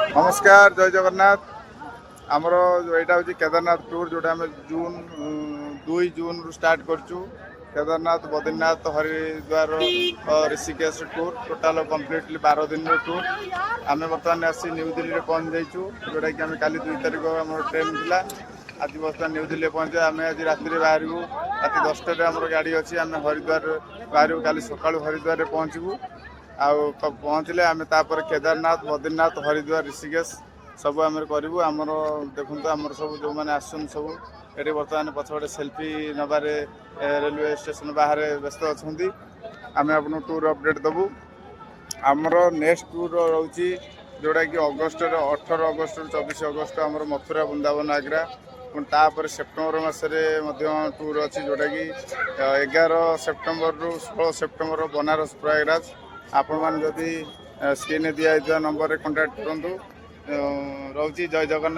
नमस्कार जय जगन्नाथ आमर यहाँ हूँ केदारनाथ टूर जोटा आम जून 2 जून रु स्टार्ट करचु Kedarnath Badrinath Haridwar Rishikesh tour total completely 12 दिन टूर आम बर्तमान आसी न्यू दिल्ली पहुँच जाइए जोटा कि आम काली 2 तारिख आम ट्रेन था आज बर्तमान न्यू दिल्ली पहुँचे आम आज राति बाहर राति 10टार आम गाड़ी अच्छी आम हरिद्वार बाहर काली सका हरिद्वार पहुँचू आउ पहुँचले आम तापर केदारनाथ बद्रीनाथ हरिद्वार ऋषिकेश सब आम करूँ आमर देखूँ आमर सब जो मैंने आसन सब ये बर्तमान पछपटे सेल्फी नबारे रेलवे स्टेशन बाहर व्यस्त अच्छा आम आपको टूर अपडेट देवु आमर नेक्स्ट टूर रोचे जोटा कि अगस्ट 18 अगस्ट 24 अगस्ट आमर मथुरा वृंदावन आग्रा तापर सेप्टेम्बर मसरे टूर अच्छी जोटा कि 11 सेप्टेम्बर रु 16 सेप्टेम्बर बनारस प्रयागराज आपण मैंने जदि स्क्रीन दिखाई नंबर कंटाक्ट करूँ रोची जय जगन्नाथ।